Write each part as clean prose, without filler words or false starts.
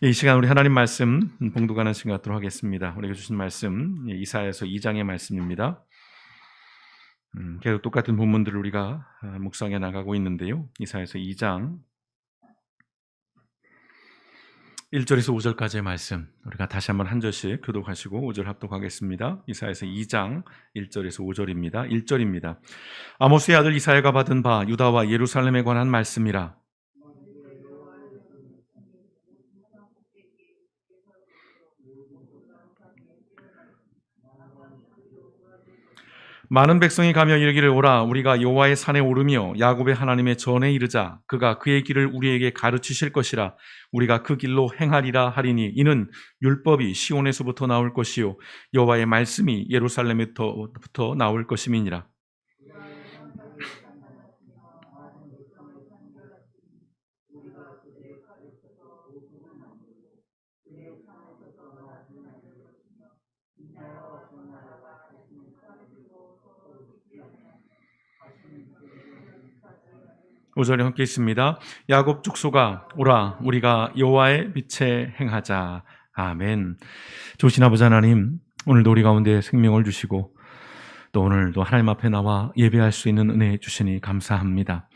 이 시간 우리 하나님 말씀 봉독하는 시간 갖도록 하겠습니다. 우리가 주신 말씀 이사야서 2장의 말씀입니다. 계속 똑같은 본문들을 우리가 묵상해 나가고 있는데요. 이사야서 2장 1절에서 5절까지의 말씀 우리가 다시 한번 한 절씩 교독하시고 5절 합독하겠습니다. 이사야서 2장 1절에서 5절입니다. 1절입니다. 아모스의 아들 이사야가 받은 바 유다와 예루살렘에 관한 말씀이라. 많은 백성이 가며 이르기를 오라 우리가 여호와의 산에 오르며 야곱의 하나님의 전에 이르자 그가 그의 길을 우리에게 가르치실 것이라 우리가 그 길로 행하리라 하리니 이는 율법이 시온에서부터 나올 것이요 여호와의 말씀이 예루살렘에서부터 나올 것임이니라. 오절에 함께 있습니다. 야곱 족속아 오라 우리가 여호와의 빛에 행하자. 아멘. 좋으신 아버지 하나님, 오늘도 우리 가운데 생명을 주시고 또 오늘도 하나님 앞에 나와 예배할 수 있는 은혜 주시니 감사합니다.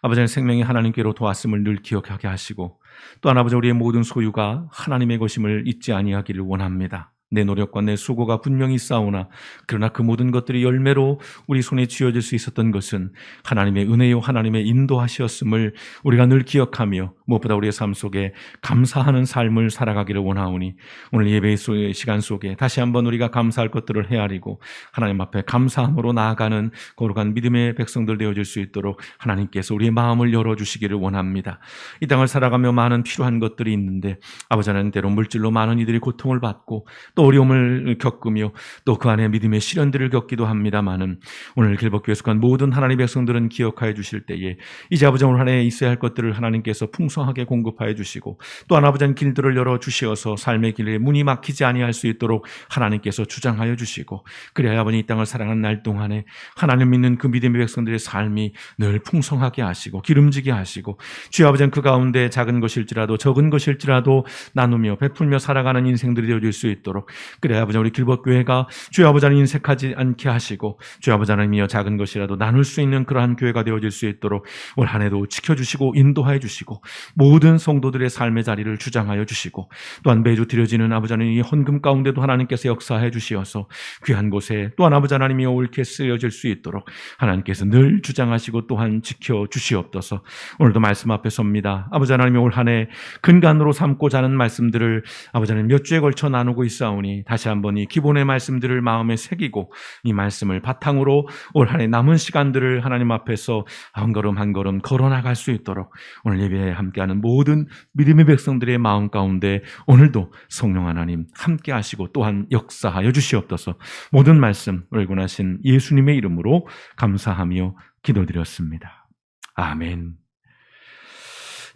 아버지의 생명이 하나님께로 도왔음을 늘 기억하게 하시고 또한 아버지 우리의 모든 소유가 하나님의 것임을 잊지 아니하기를 원합니다. 내 노력과 내 수고가 분명히 있사오나 그러나 그 모든 것들이 열매로 우리 손에 쥐어질 수 있었던 것은 하나님의 은혜요 하나님의 인도하시었음을 우리가 늘 기억하며 무엇보다 우리의 삶 속에 감사하는 삶을 살아가기를 원하오니 오늘 예배의 시간 속에 다시 한번 우리가 감사할 것들을 헤아리고 하나님 앞에 감사함으로 나아가는 거룩한 믿음의 백성들 되어질 수 있도록 하나님께서 우리의 마음을 열어주시기를 원합니다. 이 땅을 살아가며 많은 필요한 것들이 있는데 아버지 하나님 때로 물질로 많은 이들이 고통을 받고 또 어려움을 겪으며 또 그 안에 믿음의 시련들을 겪기도 합니다마는 오늘 길벗교에 속한 모든 하나님의 백성들은 기억하여 주실 때에 이제 아버지 오늘 한 해에 있어야 할 것들을 하나님께서 풍성하게 공급하여 주시고 또한 아버지는 길들을 열어 주시어서 삶의 길에 문이 막히지 아니할 수 있도록 하나님께서 주장하여 주시고 그래야 아버지 이 땅을 살아가는 날 동안에 하나님 믿는 그 믿음의 백성들의 삶이 늘 풍성하게 하시고 기름지게 하시고 주여 아버지는 그 가운데 작은 것일지라도 적은 것일지라도 나누며 베풀며 살아가는 인생들이 되어질 수 있도록 그래 아버지 우리 길벗교회가 주여 아버지 하나님 인색하지 않게 하시고 주여 아버지 하나님이여 작은 것이라도 나눌 수 있는 그러한 교회가 되어질 수 있도록 올 한 해도 지켜주시고 인도하여 주시고 모든 성도들의 삶의 자리를 주장하여 주시고 또한 매주 드려지는 아버지 하나님 이 헌금 가운데도 하나님께서 역사해 주시어서 귀한 곳에 또한 아버지 하나님이여 옳게 쓰여질 수 있도록 하나님께서 늘 주장하시고 또한 지켜주시옵소서. 오늘도 말씀 앞에 섭니다. 아버지 하나님이 올 한 해 근간으로 삼고자 하는 말씀들을 아버지 하나님 몇 주에 걸쳐 나누고 있사오니 다시 한번 이 기본의 말씀들을 마음에 새기고 이 말씀을 바탕으로 올 한 해 남은 시간들을 하나님 앞에서 한 걸음 한 걸음 걸어나갈 수 있도록 오늘 예배에 함께하는 모든 믿음의 백성들의 마음 가운데 오늘도 성령 하나님 함께 하시고 또한 역사하여 주시옵소서. 모든 말씀 올고나신 예수님의 이름으로 감사하며 기도드렸습니다. 아멘.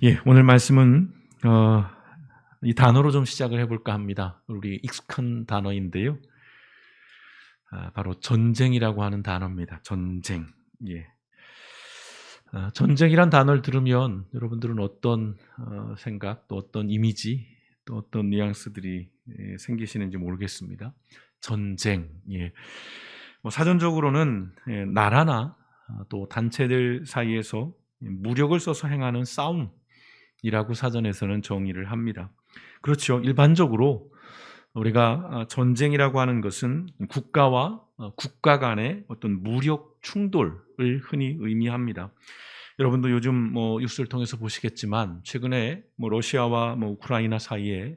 예, 오늘 말씀은 이 단어로 좀 시작을 해볼까 합니다. 우리 익숙한 단어인데요. 바로 전쟁이라고 하는 단어입니다. 전쟁. 예. 전쟁이란 단어를 들으면 여러분들은 어떤 생각, 또 어떤 이미지, 또 어떤 뉘앙스들이 생기시는지 모르겠습니다. 전쟁. 예. 사전적으로는 나라나 또 단체들 사이에서 무력을 써서 행하는 싸움이라고 사전에서는 정의를 합니다. 그렇죠. 일반적으로 우리가 전쟁이라고 하는 것은 국가와 국가 간의 어떤 무력 충돌을 흔히 의미합니다. 여러분도 요즘 뉴스를 통해서 보시겠지만 최근에 러시아와 우크라이나 사이에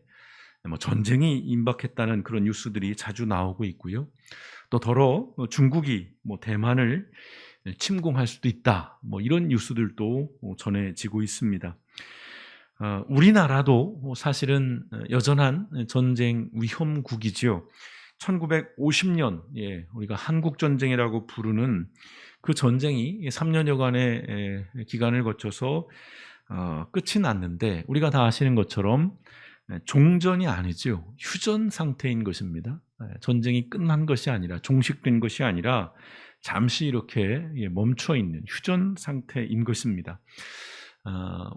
전쟁이 임박했다는 그런 뉴스들이 자주 나오고 있고요. 또 더러 중국이 대만을 침공할 수도 있다. 이런 뉴스들도 전해지고 있습니다. 우리나라도 사실은 여전한 전쟁 위험국이지요. 1950년 우리가 한국전쟁이라고 부르는 그 전쟁이 3년여간의 기간을 거쳐서 끝이 났는데 우리가 다 아시는 것처럼 종전이 아니죠. 휴전 상태인 것입니다. 전쟁이 끝난 것이 아니라 종식된 것이 아니라 잠시 이렇게 멈춰있는 휴전 상태인 것입니다.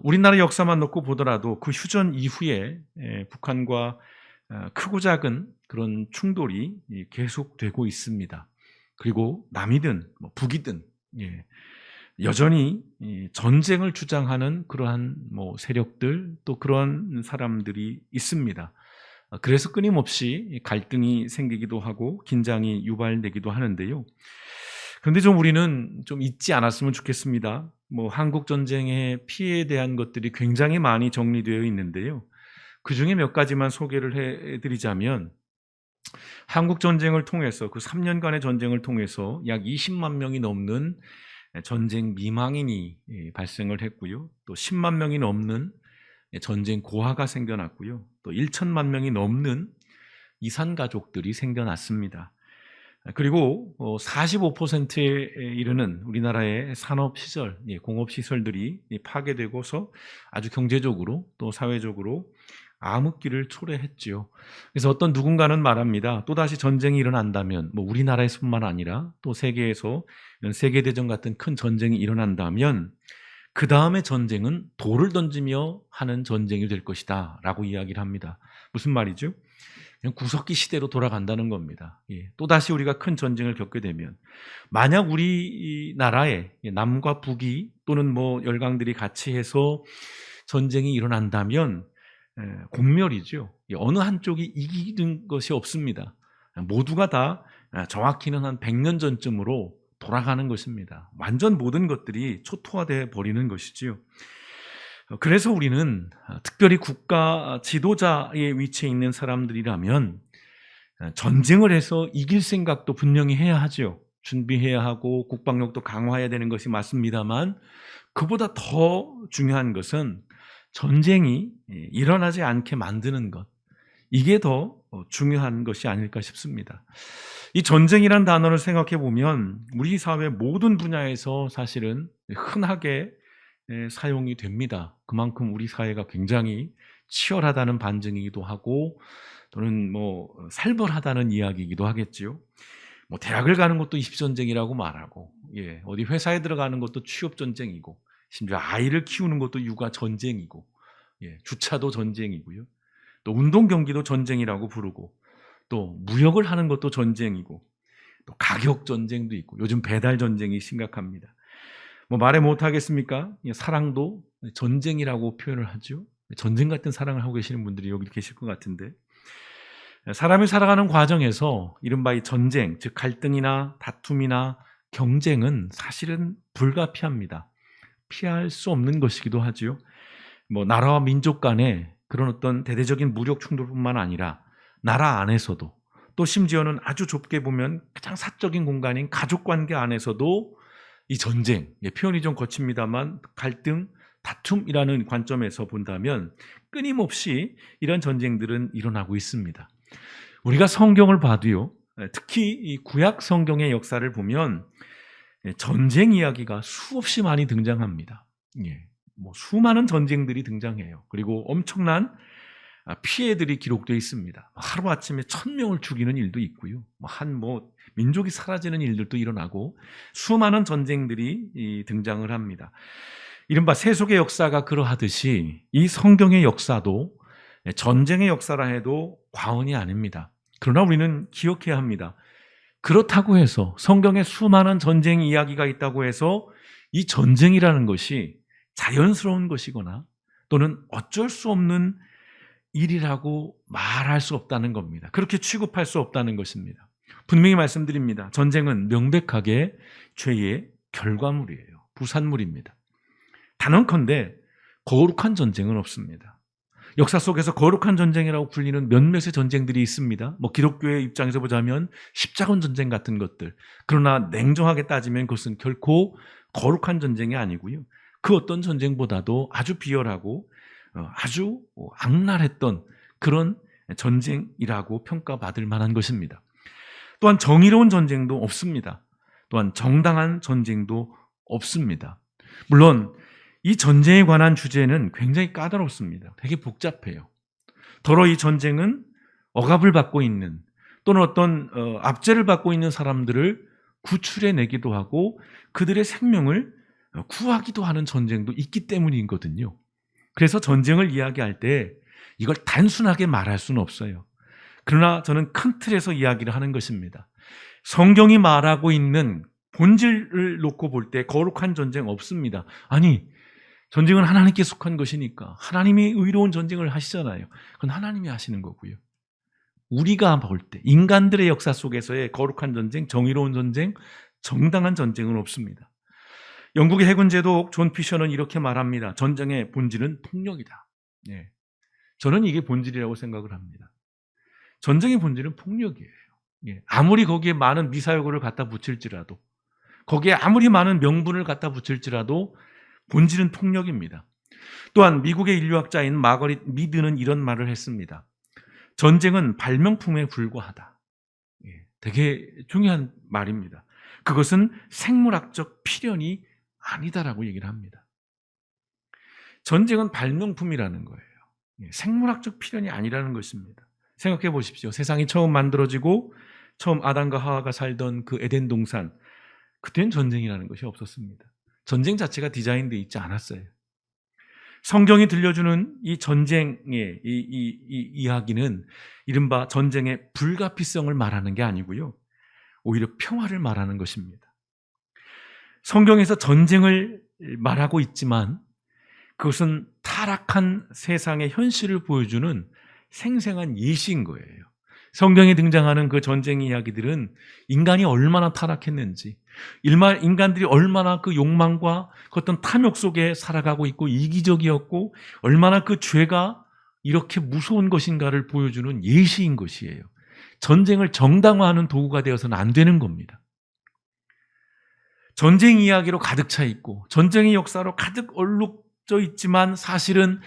우리나라 역사만 놓고 보더라도 그 휴전 이후에 북한과 크고 작은 그런 충돌이 계속되고 있습니다. 그리고 남이든 북이든 여전히 이 전쟁을 주장하는 그러한 세력들 또 그런 사람들이 있습니다. 그래서 끊임없이 갈등이 생기기도 하고 긴장이 유발되기도 하는데요. 그런데 우리는 좀 잊지 않았으면 좋겠습니다. 한국 전쟁의 피해에 대한 것들이 굉장히 많이 정리되어 있는데요. 그 중에 몇 가지만 소개를 해드리자면, 한국 전쟁을 통해서 그 3년간의 전쟁을 통해서 약 20만 명이 넘는 전쟁 미망인이 발생을 했고요. 또 10만 명이 넘는 전쟁 고아가 생겨났고요. 또 1천만 명이 넘는 이산 가족들이 생겨났습니다. 그리고 45%에 이르는 우리나라의 산업시설, 공업시설들이 파괴되고서 아주 경제적으로 또 사회적으로 암흑기를 초래했지요. 그래서 어떤 누군가는 말합니다. 또다시 전쟁이 일어난다면, 우리나라에서뿐만 아니라 또 세계에서 이런 세계대전 같은 큰 전쟁이 일어난다면 그 다음의 전쟁은 돌을 던지며 하는 전쟁이 될 것이다 라고 이야기를 합니다. 무슨 말이죠? 그냥 구석기 시대로 돌아간다는 겁니다. 또다시 우리가 큰 전쟁을 겪게 되면, 만약 우리나라에 남과 북이 또는 열강들이 같이 해서 전쟁이 일어난다면 공멸이죠. 어느 한쪽이 이기는 것이 없습니다. 모두가 다 정확히는 한 100년 전쯤으로 돌아가는 것입니다. 완전 모든 것들이 초토화되어 버리는 것이지요. 그래서 우리는 특별히 국가 지도자의 위치에 있는 사람들이라면 전쟁을 해서 이길 생각도 분명히 해야 하죠. 준비해야 하고 국방력도 강화해야 되는 것이 맞습니다만, 그보다 더 중요한 것은 전쟁이 일어나지 않게 만드는 것, 이게 더 중요한 것이 아닐까 싶습니다. 이 전쟁이란 단어를 생각해 보면 우리 사회 모든 분야에서 사실은 흔하게 사용이 됩니다. 그만큼 우리 사회가 굉장히 치열하다는 반증이기도 하고, 또는 살벌하다는 이야기이기도 하겠지요. 대학을 가는 것도 입시전쟁이라고 말하고, 어디 회사에 들어가는 것도 취업전쟁이고, 심지어 아이를 키우는 것도 육아전쟁이고, 주차도 전쟁이고요. 또 운동 경기도 전쟁이라고 부르고, 또 무역을 하는 것도 전쟁이고, 또 가격 전쟁도 있고, 요즘 배달 전쟁이 심각합니다. 말해 못하겠습니까? 사랑도 전쟁이라고 표현을 하죠. 전쟁 같은 사랑을 하고 계시는 분들이 여기 계실 것 같은데, 사람이 살아가는 과정에서 이른바 이 전쟁, 즉 갈등이나 다툼이나 경쟁은 사실은 불가피합니다. 피할 수 없는 것이기도 하죠. 나라와 민족 간에 그런 어떤 대대적인 무력 충돌뿐만 아니라 나라 안에서도, 또 심지어는 아주 좁게 보면 가장 사적인 공간인 가족 관계 안에서도 이 전쟁, 표현이 좀 거칩니다만 갈등, 다툼이라는 관점에서 본다면 끊임없이 이런 전쟁들은 일어나고 있습니다. 우리가 성경을 봐도요, 특히 이 구약 성경의 역사를 보면 전쟁 이야기가 수없이 많이 등장합니다. 수많은 전쟁들이 등장해요. 그리고 엄청난 피해들이 기록되어 있습니다. 하루아침에 1000명을 죽이는 일도 있고요. 민족이 사라지는 일들도 일어나고 수많은 전쟁들이 등장을 합니다. 이른바 세속의 역사가 그러하듯이 이 성경의 역사도 전쟁의 역사라 해도 과언이 아닙니다. 그러나 우리는 기억해야 합니다. 그렇다고 해서 성경에 수많은 전쟁 이야기가 있다고 해서 이 전쟁이라는 것이 자연스러운 것이거나 또는 어쩔 수 없는 일이라고 말할 수 없다는 겁니다. 그렇게 취급할 수 없다는 것입니다. 분명히 말씀드립니다. 전쟁은 명백하게 죄의 결과물이에요. 부산물입니다. 단언컨대 거룩한 전쟁은 없습니다. 역사 속에서 거룩한 전쟁이라고 불리는 몇몇의 전쟁들이 있습니다. 기독교의 입장에서 보자면 십자군 전쟁 같은 것들. 그러나 냉정하게 따지면 그것은 결코 거룩한 전쟁이 아니고요. 그 어떤 전쟁보다도 아주 비열하고 아주 악랄했던 그런 전쟁이라고 평가받을 만한 것입니다. 또한 정의로운 전쟁도 없습니다. 또한 정당한 전쟁도 없습니다. 물론 이 전쟁에 관한 주제는 굉장히 까다롭습니다. 되게 복잡해요. 더러 이 전쟁은 억압을 받고 있는 또는 어떤 압제를 받고 있는 사람들을 구출해내기도 하고 그들의 생명을 구하기도 하는 전쟁도 있기 때문이거든요. 그래서 전쟁을 이야기할 때 이걸 단순하게 말할 수는 없어요. 그러나 저는 큰 틀에서 이야기를 하는 것입니다. 성경이 말하고 있는 본질을 놓고 볼 때 거룩한 전쟁 없습니다. 아니, 전쟁은 하나님께 속한 것이니까 하나님이 의로운 전쟁을 하시잖아요. 그건 하나님이 하시는 거고요. 우리가 볼 때 인간들의 역사 속에서의 거룩한 전쟁, 정의로운 전쟁, 정당한 전쟁은 없습니다. 영국의 해군 제독 존 피셔는 이렇게 말합니다. 전쟁의 본질은 폭력이다. 예. 저는 이게 본질이라고 생각을 합니다. 전쟁의 본질은 폭력이에요. 예. 아무리 거기에 많은 미사여구를 갖다 붙일지라도, 거기에 아무리 많은 명분을 갖다 붙일지라도 본질은 폭력입니다. 또한 미국의 인류학자인 마거릿 미드는 이런 말을 했습니다. 전쟁은 발명품에 불과하다. 예. 되게 중요한 말입니다. 그것은 생물학적 필연이 아니다라고 얘기를 합니다. 전쟁은 발명품이라는 거예요. 예. 생물학적 필연이 아니라는 것입니다. 생각해 보십시오. 세상이 처음 만들어지고 처음 아담과 하와가 살던 그 에덴 동산, 그때는 전쟁이라는 것이 없었습니다. 전쟁 자체가 디자인되어 있지 않았어요. 성경이 들려주는 이 전쟁의 이야기는 이른바 전쟁의 불가피성을 말하는 게 아니고요. 오히려 평화를 말하는 것입니다. 성경에서 전쟁을 말하고 있지만 그것은 타락한 세상의 현실을 보여주는 생생한 예시인 거예요. 성경에 등장하는 그 전쟁 이야기들은 인간이 얼마나 타락했는지, 인간들이 얼마나 그 욕망과 그 어떤 탐욕 속에 살아가고 있고 이기적이었고 얼마나 그 죄가 이렇게 무서운 것인가를 보여주는 예시인 것이에요. 전쟁을 정당화하는 도구가 되어서는 안 되는 겁니다. 전쟁 이야기로 가득 차 있고 전쟁의 역사로 가득 얼룩져 있지만 사실은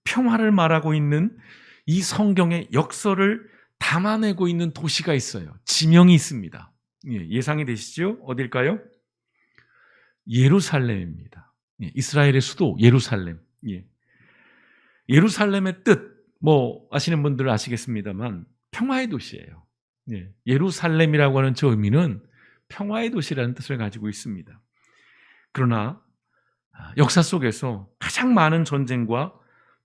평화를 말하고 있는 이 성경의 역설을 담아내고 있는 도시가 있어요. 지명이 있습니다. 예상이 되시죠? 어딜까요? 예루살렘입니다. 이스라엘의 수도 예루살렘. 예루살렘의 뜻, 아시는 분들은 아시겠습니다만 평화의 도시예요. 예루살렘이라고 하는 저 의미는 평화의 도시라는 뜻을 가지고 있습니다. 그러나 역사 속에서 가장 많은 전쟁과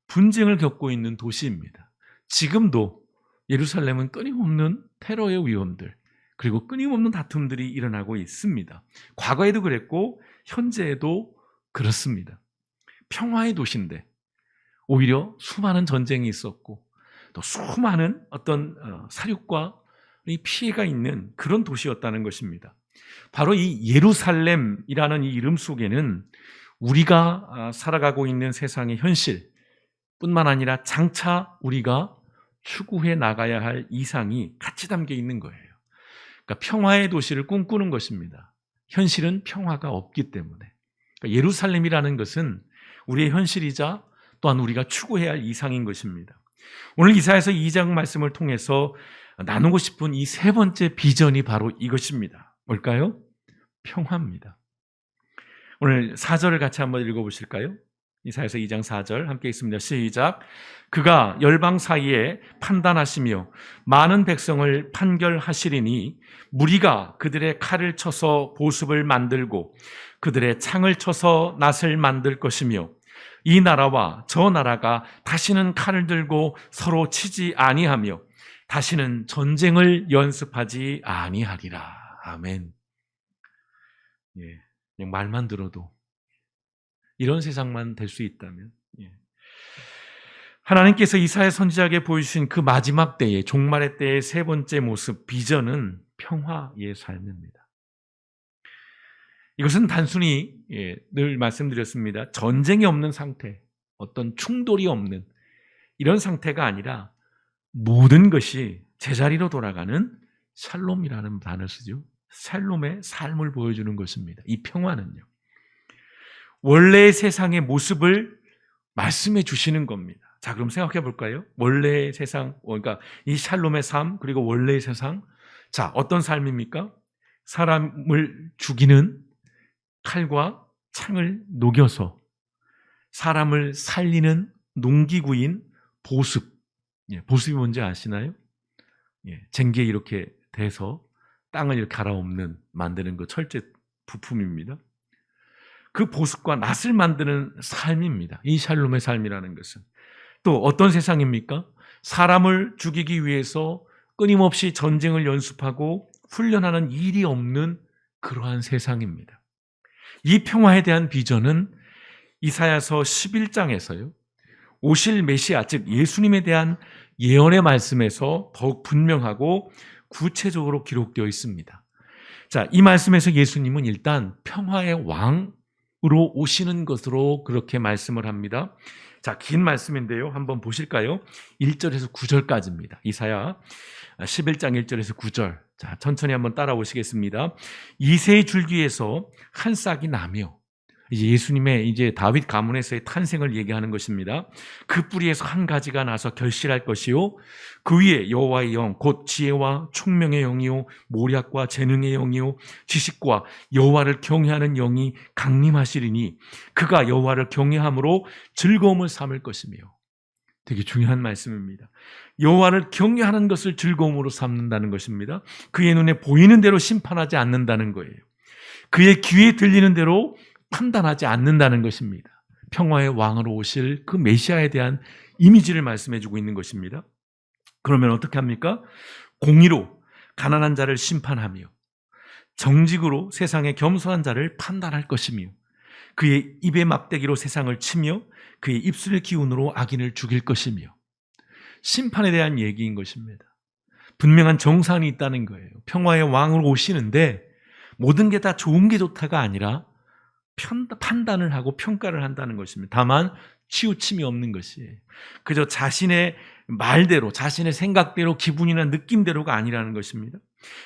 분쟁을 겪고 있는 도시입니다. 지금도 예루살렘은 끊임없는 테러의 위험들, 그리고 끊임없는 다툼들이 일어나고 있습니다. 과거에도 그랬고 현재에도 그렇습니다. 평화의 도시인데 오히려 수많은 전쟁이 있었고 또 수많은 어떤 사륙과 피해가 있는 그런 도시였다는 것입니다. 바로 이 예루살렘이라는 이 이름 속에는 우리가 살아가고 있는 세상의 현실뿐만 아니라 장차 우리가 추구해 나가야 할 이상이 같이 담겨 있는 거예요. 그러니까 평화의 도시를 꿈꾸는 것입니다. 현실은 평화가 없기 때문에. 그러니까 예루살렘이라는 것은 우리의 현실이자 또한 우리가 추구해야 할 이상인 것입니다. 오늘 이사야서 2장 말씀을 통해서 나누고 싶은 이 세 번째 비전이 바로 이것입니다. 뭘까요? 평화입니다. 오늘 4절을 같이 한번 읽어보실까요? 이사야서 2장 4절 함께 읽습니다. 시작. 그가 열방 사이에 판단하시며 많은 백성을 판결하시리니 무리가 그들의 칼을 쳐서 보습을 만들고 그들의 창을 쳐서 낫을 만들 것이며 이 나라와 저 나라가 다시는 칼을 들고 서로 치지 아니하며 다시는 전쟁을 연습하지 아니하리라. 아멘. 그냥 말만 들어도 이런 세상만 될 수 있다면, 하나님께서 이사야 선지자에게 보여주신 그 마지막 때의 종말의 때의 세 번째 모습 비전은 평화의 삶입니다. 이것은 단순히 늘 말씀드렸습니다. 전쟁이 없는 상태, 어떤 충돌이 없는 이런 상태가 아니라 모든 것이 제자리로 돌아가는 샬롬이라는 단어를 쓰죠. 샬롬의 삶을 보여주는 것입니다. 이 평화는요. 원래의 세상의 모습을 말씀해 주시는 겁니다. 자, 그럼 생각해 볼까요? 원래의 세상, 그러니까 이 샬롬의 삶, 그리고 원래의 세상. 자, 어떤 삶입니까? 사람을 죽이는 칼과 창을 녹여서 사람을 살리는 농기구인 보습. 보습이 뭔지 아시나요? 쟁기에 이렇게 대서 땅을 이렇게 갈아엎는, 만드는 그 철제 부품입니다. 그 보습과 낫을 만드는 삶입니다. 이 샬롬의 삶이라는 것은. 또 어떤 세상입니까? 사람을 죽이기 위해서 끊임없이 전쟁을 연습하고 훈련하는 일이 없는 그러한 세상입니다. 이 평화에 대한 비전은 이사야서 11장에서요. 오실 메시아, 즉 예수님에 대한 예언의 말씀에서 더욱 분명하고 구체적으로 기록되어 있습니다. 자, 이 말씀에서 예수님은 일단 평화의 왕으로 오시는 것으로 그렇게 말씀을 합니다. 자, 긴 말씀인데요. 한번 보실까요? 1절에서 9절까지입니다. 이사야 11장 1절에서 9절. 자, 천천히 한번 따라오시겠습니다. 이새의 줄기에서 한 싹이 나며, 이제 예수님의 이제 다윗 가문에서의 탄생을 얘기하는 것입니다. 그 뿌리에서 한 가지가 나서 결실할 것이요, 그 위에 여호와의 영, 곧 지혜와 총명의 영이요, 모략과 재능의 영이요, 지식과 여호와를 경외하는 영이 강림하시리니 그가 여호와를 경외함으로 즐거움을 삼을 것이며. 되게 중요한 말씀입니다. 여호와를 경외하는 것을 즐거움으로 삼는다는 것입니다. 그의 눈에 보이는 대로 심판하지 않는다는 거예요. 그의 귀에 들리는 대로 판단하지 않는다는 것입니다. 평화의 왕으로 오실 그 메시아에 대한 이미지를 말씀해주고 있는 것입니다. 그러면 어떻게 합니까? 공의로 가난한 자를 심판하며 정직으로 세상의 겸손한 자를 판단할 것이며 그의 입의 막대기로 세상을 치며 그의 입술의 기운으로 악인을 죽일 것이며. 심판에 대한 얘기인 것입니다. 분명한 정산이 있다는 거예요. 평화의 왕으로 오시는데 모든 게 다 좋은 게 좋다가 아니라 판단을 하고 평가를 한다는 것입니다. 다만 치우침이 없는 것이에요. 그저 자신의 말대로, 자신의 생각대로, 기분이나 느낌대로가 아니라는 것입니다.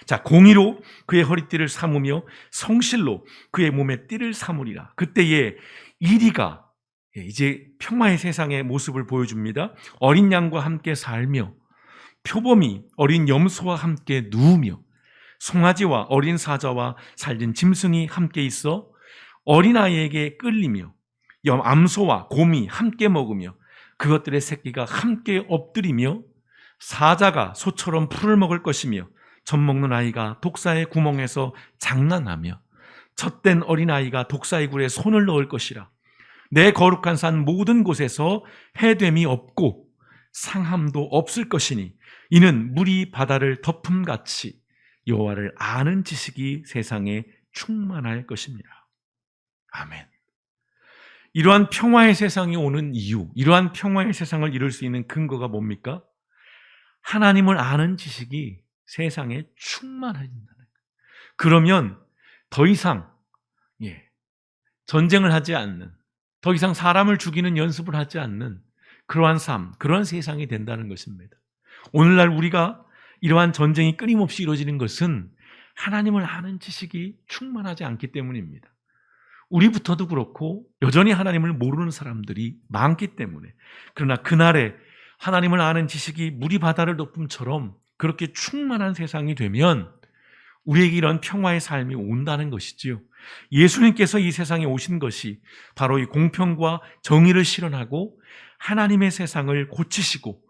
자, 공의로 그의 허리띠를 삼으며 성실로 그의 몸에 띠를 삼으리라. 그때에 이리가 이제 평화의 세상의 모습을 보여줍니다. 어린 양과 함께 살며 표범이 어린 염소와 함께 누우며 송아지와 어린 사자와 살진 짐승이 함께 있어 어린아이에게 끌리며 암소와 곰이 함께 먹으며 그것들의 새끼가 함께 엎드리며 사자가 소처럼 풀을 먹을 것이며 젖 먹는 아이가 독사의 구멍에서 장난하며 젖된 어린아이가 독사의 굴에 손을 넣을 것이라. 내 거룩한 산 모든 곳에서 해됨이 없고 상함도 없을 것이니 이는 물이 바다를 덮음같이 여호와를 아는 지식이 세상에 충만할 것입니다. 아멘. 이러한 평화의 세상이 오는 이유, 이러한 평화의 세상을 이룰 수 있는 근거가 뭡니까? 하나님을 아는 지식이 세상에 충만해진다는 거예요. 그러면 더 이상 전쟁을 하지 않는, 더 이상 사람을 죽이는 연습을 하지 않는 그러한 삶, 그러한 세상이 된다는 것입니다. 오늘날 우리가 이러한 전쟁이 끊임없이 이루어지는 것은 하나님을 아는 지식이 충만하지 않기 때문입니다. 우리부터도 그렇고 여전히 하나님을 모르는 사람들이 많기 때문에. 그러나 그날에 하나님을 아는 지식이 물이 바다를 덮음처럼 그렇게 충만한 세상이 되면 우리에게 이런 평화의 삶이 온다는 것이지요. 예수님께서 이 세상에 오신 것이 바로 이 공평과 정의를 실현하고 하나님의 세상을 고치시고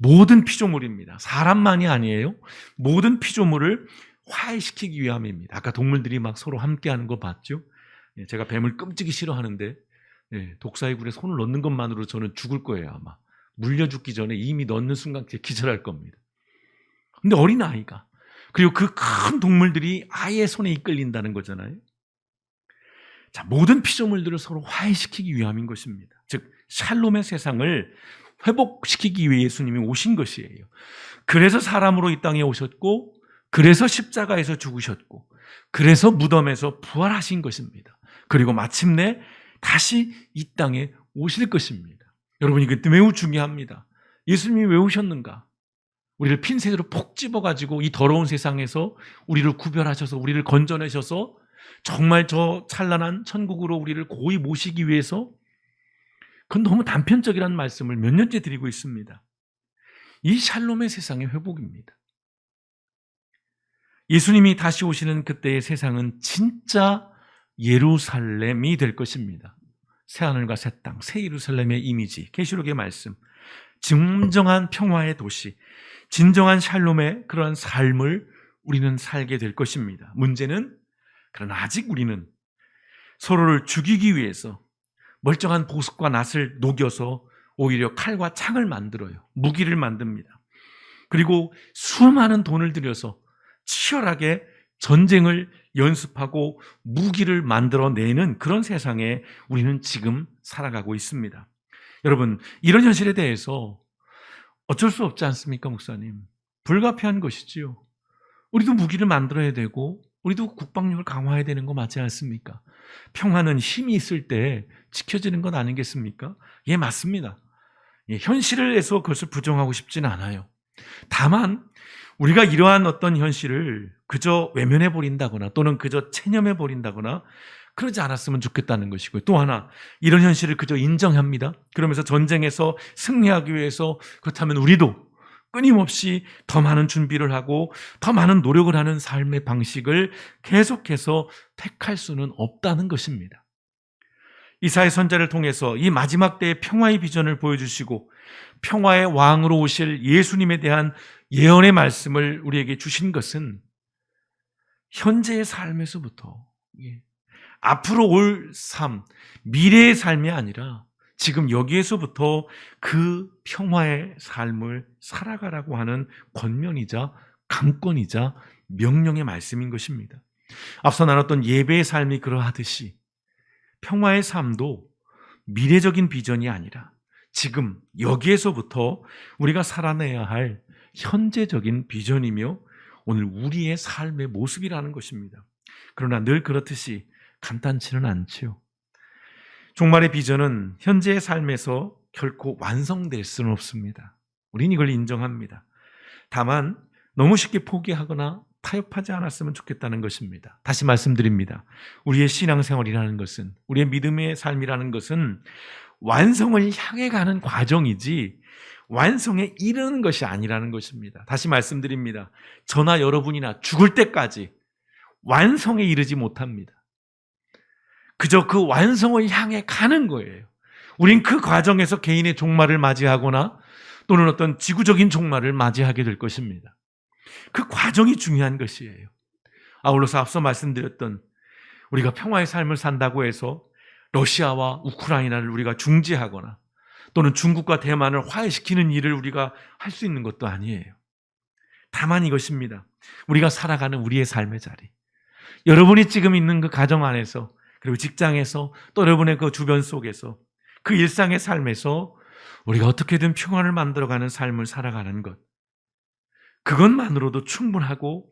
모든 피조물입니다. 사람만이 아니에요. 모든 피조물을 화해시키기 위함입니다. 아까 동물들이 막 서로 함께하는 거 봤죠? 제가 뱀을 끔찍이 싫어하는데 독사의 굴에 손을 넣는 것만으로 저는 죽을 거예요. 아마 물려 죽기 전에 이미 넣는 순간 기절할 겁니다. 근데 어린아이가, 그리고 그 큰 동물들이 아이의 손에 이끌린다는 거잖아요. 자, 모든 피조물들을 서로 화해시키기 위함인 것입니다. 즉 샬롬의 세상을 회복시키기 위해 예수님이 오신 것이에요. 그래서 사람으로 이 땅에 오셨고, 그래서 십자가에서 죽으셨고, 그래서 무덤에서 부활하신 것입니다. 그리고 마침내 다시 이 땅에 오실 것입니다. 여러분, 이게 매우 중요합니다. 예수님이 왜 오셨는가? 우리를 핀셋으로 폭 집어가지고 이 더러운 세상에서 우리를 구별하셔서 우리를 건져내셔서 정말 저 찬란한 천국으로 우리를 고이 모시기 위해서. 그건 너무 단편적이라는 말씀을 몇 년째 드리고 있습니다. 이 샬롬의 세상의 회복입니다. 예수님이 다시 오시는 그때의 세상은 진짜 예루살렘이 될 것입니다. 새하늘과 새 땅, 새 예루살렘의 이미지, 계시록의 말씀, 진정한 평화의 도시, 진정한 샬롬의 그러한 삶을 우리는 살게 될 것입니다. 문제는, 그러나 아직 우리는 서로를 죽이기 위해서 멀쩡한 보석과 낫을 녹여서 오히려 칼과 창을 만들어요. 무기를 만듭니다. 그리고 수많은 돈을 들여서 치열하게 전쟁을 연습하고 무기를 만들어내는 그런 세상에 우리는 지금 살아가고 있습니다. 여러분, 이런 현실에 대해서 어쩔 수 없지 않습니까, 목사님? 불가피한 것이지요. 우리도 무기를 만들어야 되고 우리도 국방력을 강화해야 되는 거 맞지 않습니까? 평화는 힘이 있을 때 지켜지는 것 아니겠습니까? 예, 맞습니다. 예, 현실에서 그것을 부정하고 싶지는 않아요. 다만 우리가 이러한 어떤 현실을 그저 외면해 버린다거나 또는 그저 체념해 버린다거나 그러지 않았으면 좋겠다는 것이고요. 또 하나, 이런 현실을 그저 인정합니다. 그러면서 전쟁에서 승리하기 위해서 그렇다면 우리도 끊임없이 더 많은 준비를 하고 더 많은 노력을 하는 삶의 방식을 계속해서 택할 수는 없다는 것입니다. 이사야 선지자를 통해서 이 마지막 때의 평화의 비전을 보여주시고 평화의 왕으로 오실 예수님에 대한 예언의 말씀을 우리에게 주신 것은 현재의 삶에서부터 앞으로 올 삶, 미래의 삶이 아니라 지금 여기에서부터 그 평화의 삶을 살아가라고 하는 권면이자 강권이자 명령의 말씀인 것입니다. 앞서 나눴던 예배의 삶이 그러하듯이 평화의 삶도 미래적인 비전이 아니라 지금 여기에서부터 우리가 살아내야 할 현재적인 비전이며 오늘 우리의 삶의 모습이라는 것입니다. 그러나 늘 그렇듯이 간단치는 않지요. 종말의 비전은 현재의 삶에서 결코 완성될 수는 없습니다. 우린 이걸 인정합니다. 다만 너무 쉽게 포기하거나 타협하지 않았으면 좋겠다는 것입니다. 다시 말씀드립니다. 우리의 신앙생활이라는 것은, 우리의 믿음의 삶이라는 것은 완성을 향해 가는 과정이지 완성에 이르는 것이 아니라는 것입니다. 다시 말씀드립니다. 저나 여러분이나 죽을 때까지 완성에 이르지 못합니다. 그저 그 완성을 향해 가는 거예요. 우린 그 과정에서 개인의 종말을 맞이하거나 또는 어떤 지구적인 종말을 맞이하게 될 것입니다. 그 과정이 중요한 것이에요. 아울러서 앞서 말씀드렸던 우리가 평화의 삶을 산다고 해서 러시아와 우크라이나를 우리가 중지하거나 또는 중국과 대만을 화해시키는 일을 우리가 할 수 있는 것도 아니에요. 다만 이것입니다. 우리가 살아가는 우리의 삶의 자리, 여러분이 지금 있는 그 가정 안에서 그리고 직장에서 또 여러분의 그 주변 속에서 그 일상의 삶에서 우리가 어떻게든 평화를 만들어가는 삶을 살아가는 것, 그것만으로도 충분하고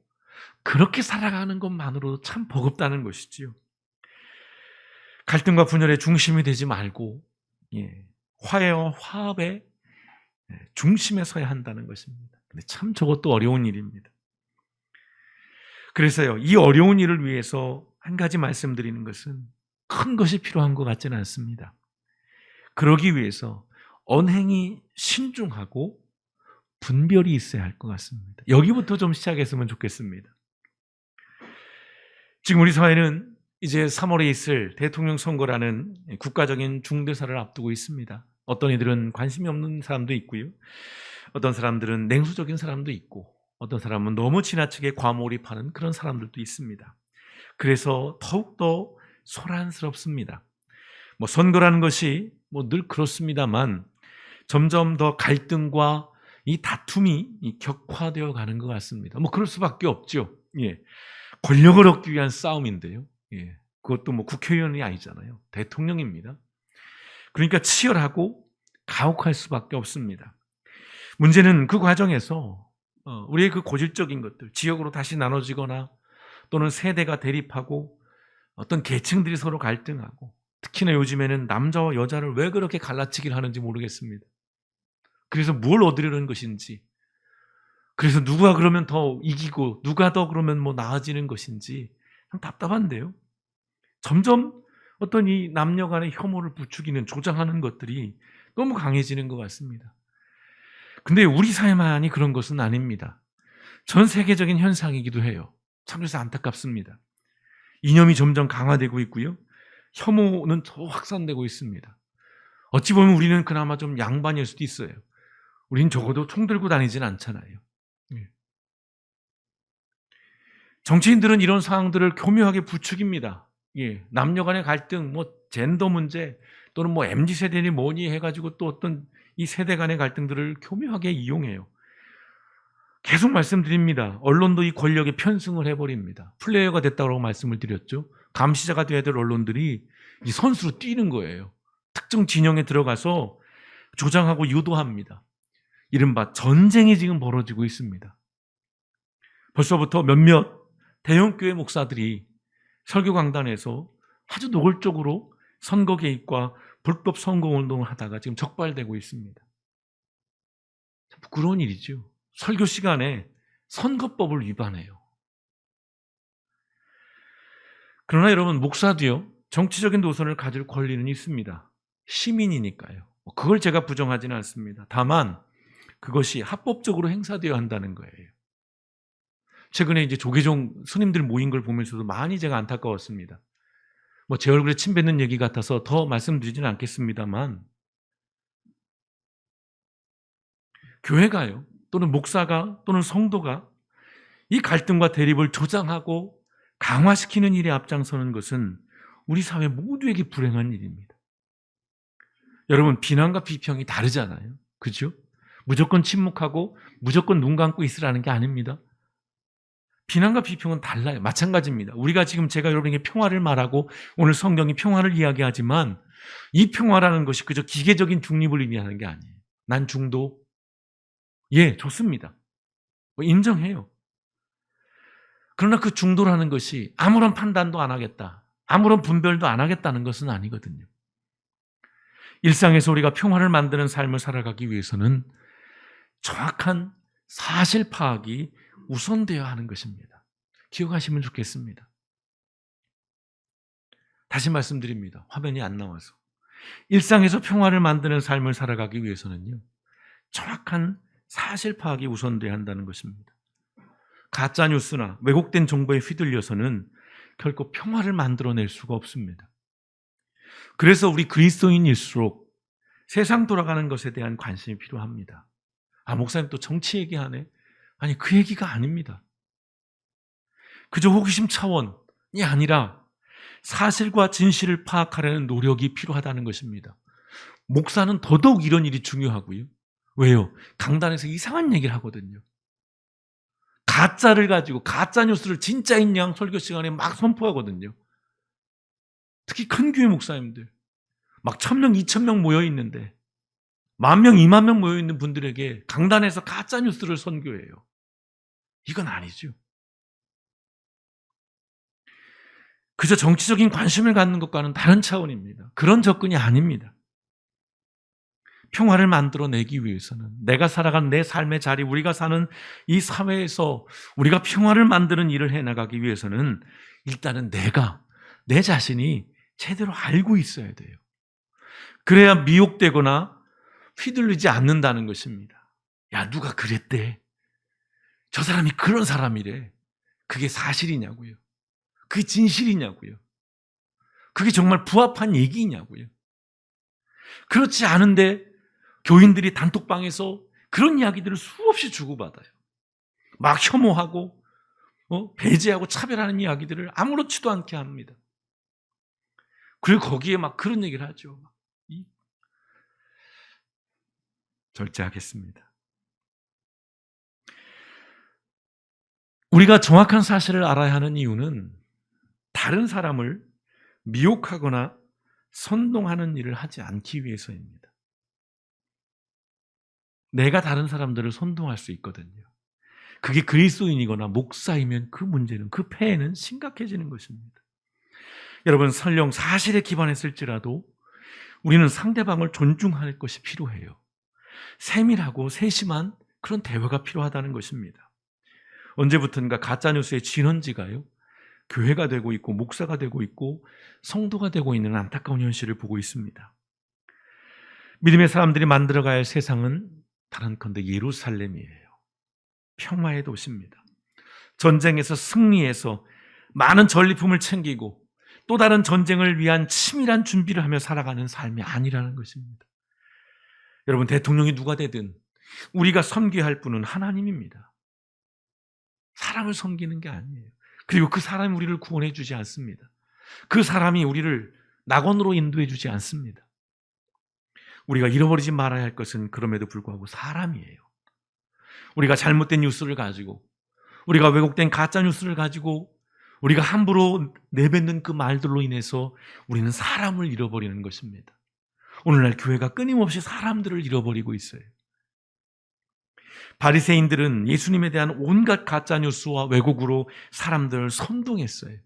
그렇게 살아가는 것만으로도 참 버겁다는 것이지요. 갈등과 분열의 중심이 되지 말고 화해와 화합의 중심에 서야 한다는 것입니다. 근데 참 저것도 어려운 일입니다. 그래서요, 이 어려운 일을 위해서 한 가지 말씀드리는 것은 큰 것이 필요한 것 같지는 않습니다. 그러기 위해서 언행이 신중하고 분별이 있어야 할 것 같습니다. 여기부터 좀 시작했으면 좋겠습니다. 지금 우리 사회는 이제 3월에 있을 대통령 선거라는 국가적인 중대사를 앞두고 있습니다. 어떤 이들은 관심이 없는 사람도 있고요. 어떤 사람들은 냉소적인 사람도 있고 어떤 사람은 너무 지나치게 과몰입하는 그런 사람들도 있습니다. 그래서 더욱더 소란스럽습니다. 선거라는 것이 늘 그렇습니다만 점점 더 갈등과 이 다툼이 격화되어 가는 것 같습니다. 그럴 수밖에 없죠. 권력을 얻기 위한 싸움인데요. 그것도 국회의원이 아니잖아요. 대통령입니다. 그러니까 치열하고 가혹할 수밖에 없습니다. 문제는 그 과정에서 우리의 그 고질적인 것들, 지역으로 다시 나눠지거나 또는 세대가 대립하고 어떤 계층들이 서로 갈등하고, 특히나 요즘에는 남자와 여자를 왜 그렇게 갈라치기를 하는지 모르겠습니다. 그래서 뭘 얻으려는 것인지, 그래서 누가 그러면 더 이기고 누가 더 그러면 나아지는 것인지 참 답답한데요. 점점 어떤 이 남녀 간의 혐오를 부추기는, 조장하는 것들이 너무 강해지는 것 같습니다. 근데 우리 사회만이 그런 것은 아닙니다. 전 세계적인 현상이기도 해요. 참 그래서 안타깝습니다. 이념이 점점 강화되고 있고요. 혐오는 더 확산되고 있습니다. 어찌 보면 우리는 그나마 좀 양반일 수도 있어요. 우린 적어도 총 들고 다니진 않잖아요. 정치인들은 이런 상황들을 교묘하게 부추깁니다. 남녀 간의 갈등, 젠더 문제 또는 MZ 세대니 뭐니 해가지고 또 어떤 이 세대 간의 갈등들을 교묘하게 이용해요. 계속 말씀드립니다. 언론도 이 권력에 편승을 해버립니다. 플레이어가 됐다고 말씀을 드렸죠. 감시자가 돼야 될 언론들이 이 선수로 뛰는 거예요. 특정 진영에 들어가서 조장하고 유도합니다. 이른바 전쟁이 지금 벌어지고 있습니다. 벌써부터 몇몇 대형교회 목사들이 설교 강단에서 아주 노골적으로 선거 개입과 불법 선거운동을 하다가 지금 적발되고 있습니다. 부끄러운 일이죠. 설교 시간에 선거법을 위반해요. 그러나 여러분, 목사도요, 정치적인 노선을 가질 권리는 있습니다. 시민이니까요. 그걸 제가 부정하지는 않습니다. 다만 그것이 합법적으로 행사되어야 한다는 거예요. 최근에 이제 조계종 스님들 모인 걸 보면서도 많이 제가 안타까웠습니다. 제 얼굴에 침 뱉는 얘기 같아서 더 말씀드리지는 않겠습니다만, 교회가요, 또는 목사가, 또는 성도가 이 갈등과 대립을 조장하고 강화시키는 일에 앞장서는 것은 우리 사회 모두에게 불행한 일입니다. 여러분, 비난과 비평이 다르잖아요. 그죠? 무조건 침묵하고 무조건 눈 감고 있으라는 게 아닙니다. 비난과 비평은 달라요. 마찬가지입니다. 우리가 지금 제가 여러분에게 평화를 말하고 오늘 성경이 평화를 이야기하지만 이 평화라는 것이 그저 기계적인 중립을 의미하는 게 아니에요. 난 중도, 좋습니다. 인정해요. 그러나 그 중도라는 것이 아무런 판단도 안 하겠다, 아무런 분별도 안 하겠다는 것은 아니거든요. 일상에서 우리가 평화를 만드는 삶을 살아가기 위해서는 정확한 사실 파악이 우선되어야 하는 것입니다. 기억하시면 좋겠습니다. 다시 말씀드립니다. 화면이 안 나와서. 일상에서 평화를 만드는 삶을 살아가기 위해서는요, 정확한 사실 파악이 우선되어야 한다는 것입니다. 가짜뉴스나 왜곡된 정보에 휘둘려서는 결코 평화를 만들어낼 수가 없습니다. 그래서 우리 그리스도인일수록 세상 돌아가는 것에 대한 관심이 필요합니다. 목사님 또 정치 얘기하네. 아니, 그 얘기가 아닙니다. 그저 호기심 차원이 아니라 사실과 진실을 파악하려는 노력이 필요하다는 것입니다. 목사는 더더욱 이런 일이 중요하고요. 왜요? 강단에서 이상한 얘기를 하거든요. 가짜를 가지고 가짜 뉴스를 진짜인 양 설교 시간에 막 선포하거든요. 특히 큰 교회 목사님들 막 1,000명, 2,000명 모여 있는데 10,000명, 20,000명 모여 있는 분들에게 강단에서 가짜 뉴스를 선교해요. 이건 아니죠. 그저 정치적인 관심을 갖는 것과는 다른 차원입니다. 그런 접근이 아닙니다. 평화를 만들어내기 위해서는 내가 살아간 내 삶의 자리, 우리가 사는 이 사회에서 우리가 평화를 만드는 일을 해나가기 위해서는 일단은 내 자신이 제대로 알고 있어야 돼요. 그래야 미혹되거나 휘둘리지 않는다는 것입니다. 야, 누가 그랬대. 저 사람이 그런 사람이래. 그게 사실이냐고요. 그게 진실이냐고요. 그게 정말 부합한 얘기냐고요. 그렇지 않은데 교인들이 단톡방에서 그런 이야기들을 수없이 주고받아요. 막 혐오하고 배제하고 차별하는 이야기들을 아무렇지도 않게 합니다. 그리고 거기에 막 그런 얘기를 하죠. 절제하겠습니다. 우리가 정확한 사실을 알아야 하는 이유는 다른 사람을 미혹하거나 선동하는 일을 하지 않기 위해서입니다. 내가 다른 사람들을 선동할 수 있거든요. 그게 그리스도인이거나 목사이면 그 문제는, 그 폐해는 심각해지는 것입니다. 여러분, 설령 사실에 기반했을지라도 우리는 상대방을 존중할 것이 필요해요. 세밀하고 세심한 그런 대화가 필요하다는 것입니다. 언제부턴가 가짜뉴스의 진원지가요, 교회가 되고 있고 목사가 되고 있고 성도가 되고 있는 안타까운 현실을 보고 있습니다. 믿음의 사람들이 만들어가야 할 세상은 다른컨대 예루살렘이에요. 평화의 도시입니다. 전쟁에서 승리해서 많은 전리품을 챙기고 또 다른 전쟁을 위한 치밀한 준비를 하며 살아가는 삶이 아니라는 것입니다. 여러분, 대통령이 누가 되든 우리가 섬겨야 분은 하나님입니다. 사람을 섬기는 게 아니에요. 그리고 그 사람이 우리를 구원해 주지 않습니다. 그 사람이 우리를 낙원으로 인도해 주지 않습니다. 우리가 잃어버리지 말아야 할 것은 그럼에도 불구하고 사람이에요. 우리가 잘못된 뉴스를 가지고, 우리가 왜곡된 가짜 뉴스를 가지고, 우리가 함부로 내뱉는 그 말들로 인해서 우리는 사람을 잃어버리는 것입니다. 오늘날 교회가 끊임없이 사람들을 잃어버리고 있어요. 바리새인들은 예수님에 대한 온갖 가짜 뉴스와 왜곡으로 사람들을 선동했어요.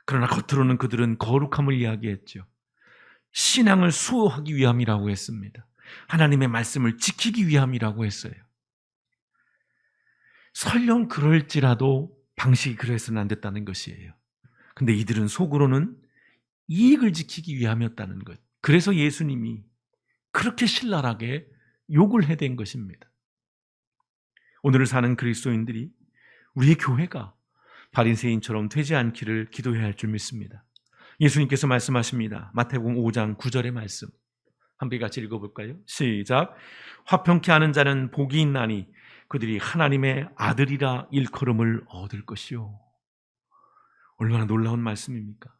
그러나 겉으로는 그들은 거룩함을 이야기했죠. 신앙을 수호하기 위함이라고 했습니다. 하나님의 말씀을 지키기 위함이라고 했어요. 설령 그럴지라도 방식이 그래서는 안 됐다는 것이에요. 근데 이들은 속으로는 이익을 지키기 위함이었다는 것. 그래서 예수님이 그렇게 신랄하게 욕을 해댄 것입니다. 오늘을 사는 그리스도인들이, 우리의 교회가 바리새인처럼 되지 않기를 기도해야 할 줄 믿습니다. 예수님께서 말씀하십니다. 마태복음 5장 9절의 말씀 함께 같이 읽어볼까요? 시작. 화평케 하는 자는 복이 있나니 그들이 하나님의 아들이라 일컬음을 얻을 것이요. 얼마나 놀라운 말씀입니까?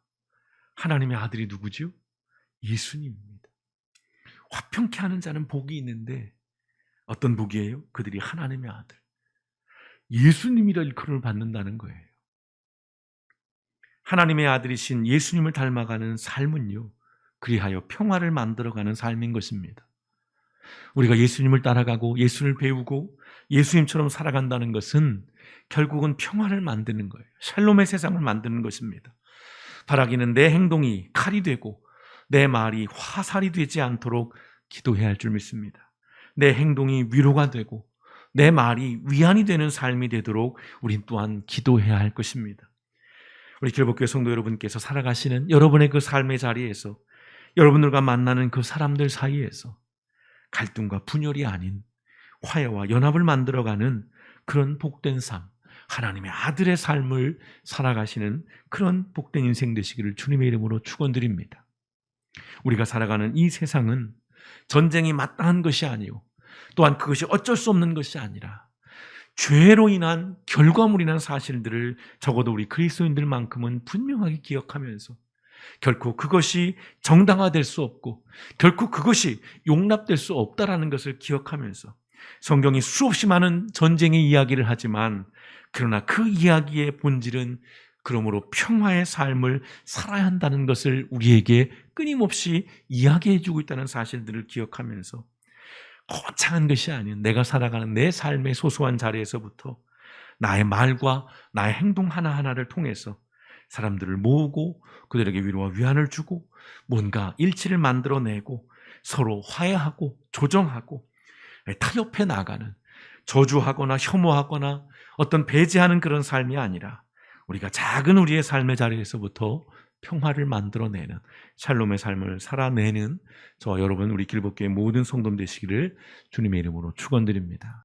하나님의 아들이 누구죠? 예수님입니다. 화평케 하는 자는 복이 있는데 어떤 복이에요? 그들이 하나님의 아들, 예수님이라 일컬음을 받는다는 거예요. 하나님의 아들이신 예수님을 닮아가는 삶은요, 그리하여 평화를 만들어가는 삶인 것입니다. 우리가 예수님을 따라가고 예수님을 배우고 예수님처럼 살아간다는 것은 결국은 평화를 만드는 거예요. 샬롬의 세상을 만드는 것입니다. 바라기는 내 행동이 칼이 되고 내 말이 화살이 되지 않도록 기도해야 할 줄 믿습니다. 내 행동이 위로가 되고 내 말이 위안이 되는 삶이 되도록 우린 또한 기도해야 할 것입니다. 우리 길복교회 성도 여러분께서 살아가시는 여러분의 그 삶의 자리에서, 여러분들과 만나는 그 사람들 사이에서 갈등과 분열이 아닌 화해와 연합을 만들어가는 그런 복된 삶, 하나님의 아들의 삶을 살아가시는 그런 복된 인생 되시기를 주님의 이름으로 축원드립니다. 우리가 살아가는 이 세상은 전쟁이 마땅한 것이 아니요, 또한 그것이 어쩔 수 없는 것이 아니라 죄로 인한 결과물이라는 사실들을 적어도 우리 그리스도인들만큼은 분명하게 기억하면서 결코 그것이 정당화될 수 없고 결코 그것이 용납될 수 없다라는 것을 기억하면서, 성경이 수없이 많은 전쟁의 이야기를 하지만 그러나 그 이야기의 본질은 그러므로 평화의 삶을 살아야 한다는 것을 우리에게 끊임없이 이야기해주고 있다는 사실들을 기억하면서 거창한 것이 아닌 내가 살아가는 내 삶의 소소한 자리에서부터 나의 말과 나의 행동 하나하나를 통해서 사람들을 모으고 그들에게 위로와 위안을 주고 뭔가 일치를 만들어내고 서로 화해하고 조정하고 타협해 나가는, 저주하거나 혐오하거나 어떤 배제하는 그런 삶이 아니라 우리가 작은 우리의 삶의 자리에서부터 평화를 만들어내는 샬롬의 삶을 살아내는 저와 여러분, 우리 길복교의 모든 성도들 되시기를 주님의 이름으로 축원드립니다.